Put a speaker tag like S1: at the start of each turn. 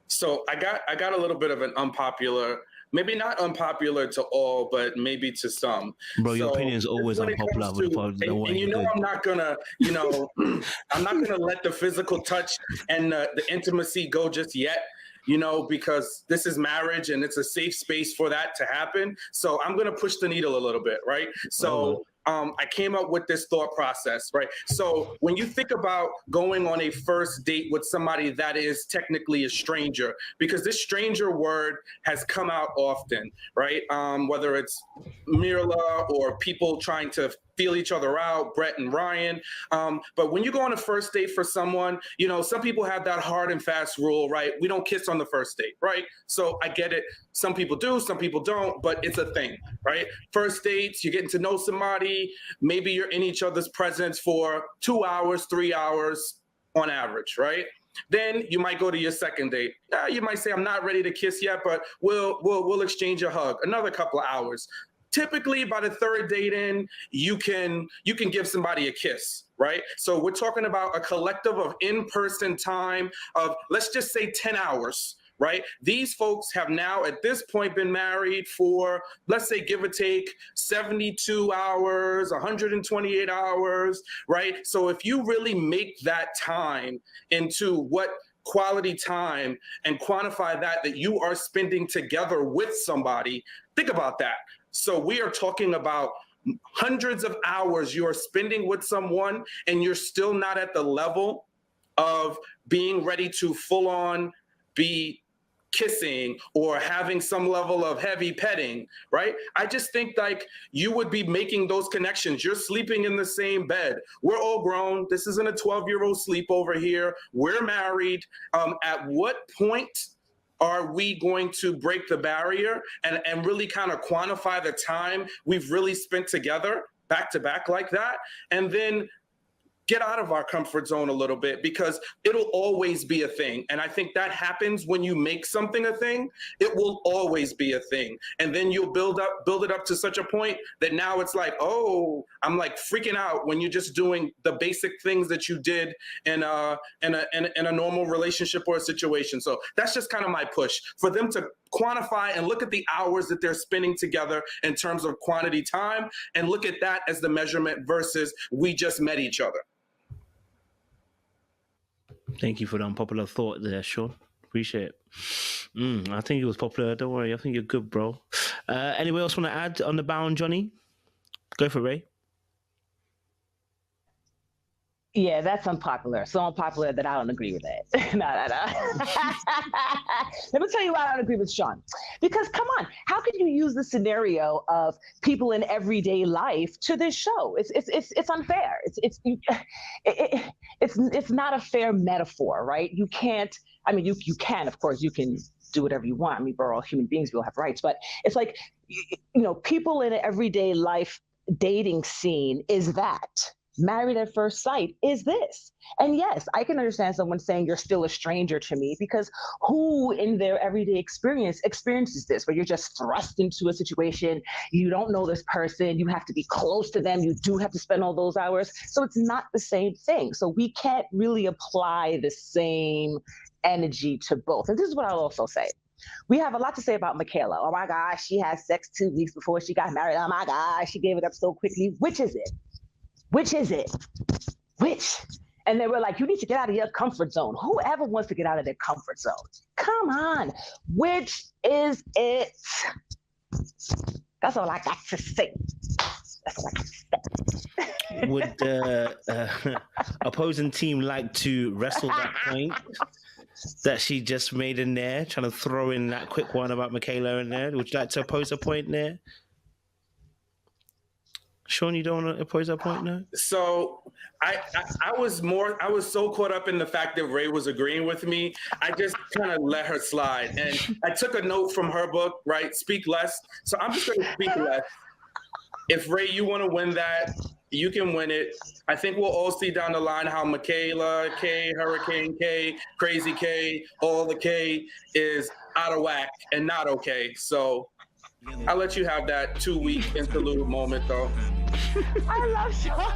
S1: So I got a little bit of an unpopular, maybe not unpopular to all, but maybe to some.
S2: Bro, your
S1: So
S2: opinion is
S1: this is
S2: always
S1: when it
S2: unpopular
S1: comes
S2: with the
S1: to,
S2: pod. Don't worry,
S1: and
S2: you're
S1: you know,
S2: good.
S1: I'm not gonna, I'm not gonna let the physical touch and the intimacy go just yet. Because this is marriage and it's a safe space for that to happen. So I'm going to push the needle a little bit, right? So I came up with this thought process, right? So when you think about going on a first date with somebody that is technically a stranger, because this stranger word has come out often, right? Whether it's Mirla or people trying to feel each other out, Brett and Ryan. But when you go on a first date for someone, some people have that hard and fast rule, right? We don't kiss on the first date, right? So I get it. Some people do, some people don't, but it's a thing, right? First dates, you're getting to know somebody. Maybe you're in each other's presence for 2 hours, 3 hours on average, right? Then you might go to your second date. You might say, I'm not ready to kiss yet, but we'll exchange a hug. Another couple of hours. Typically by the third date in, you can give somebody a kiss, right? So we're talking about a collective of in-person time of, let's just say 10 hours, right? These folks have now at this point been married for, let's say, give or take 72 hours, 128 hours, right? So if you really make that time into what quality time and quantify that you are spending together with somebody, think about that. So we are talking about hundreds of hours you are spending with someone, and you're still not at the level of being ready to full on be kissing or having some level of heavy petting, right? I just think like you would be making those connections. You're sleeping in the same bed. We're all grown. This isn't a 12-year-old sleepover here. We're married. At what point are we going to break the barrier and really kind of quantify the time we've really spent together back to back like that? And then get out of our comfort zone a little bit, because it'll always be a thing. And I think that happens when you make something a thing. It will always be a thing. And then you'll build it up to such a point that now it's like, oh, I'm like freaking out when you're just doing the basic things that you did in a normal relationship or a situation. So that's just kind of my push for them to quantify and look at the hours that they're spending together in terms of quantity time, and look at that as the measurement versus we just met each other.
S2: Thank you for the unpopular thought there, Sean. Appreciate it. I think it was popular. Don't worry. I think you're good, bro. Anyone else want to add on the bound, Johnny? Go for it, Ray.
S3: Yeah, that's unpopular. So unpopular that I don't agree with that. No. Let me tell you why I don't agree with Sean. Because come on, how could you use the scenario of people in everyday life to this show? It's unfair. It's not a fair metaphor, right? You can't. I mean, you can, of course, you can do whatever you want. I mean, we're all human beings. We all have rights. But it's like, people in an everyday life dating scene is that. Married at first sight is this. And yes, I can understand someone saying you're still a stranger to me, because who in their everyday experiences this, where you're just thrust into a situation, you don't know this person, you have to be close to them, you do have to spend all those hours. So it's not the same thing. So we can't really apply the same energy to both. And this is what I'll also say. We have a lot to say about Michaela. Oh my gosh, she had sex 2 weeks before she got married. Oh my gosh, she gave it up so quickly. Which is it? Which is it? Which? And they were like, you need to get out of your comfort zone. Whoever wants to get out of their comfort zone? Come on. Which is it? That's all I got to say. That's all I got to say.
S2: Would the opposing team like to wrestle that point that she just made in there, trying to throw in that quick one about Michaela in there? Would you like to oppose a point there? Sean, you don't want to oppose that point now?
S1: So I was so caught up in the fact that Ray was agreeing with me. I just kind of let her slide. And I took a note from her book, right? Speak less. So I'm just going to speak less. If Ray, you want to win that, you can win it. I think we'll all see down the line how Michaela K, Hurricane K, Crazy K, all the K is out of whack and not okay. So I'll let you have that 2-week interlude moment, though.
S3: I love Sean.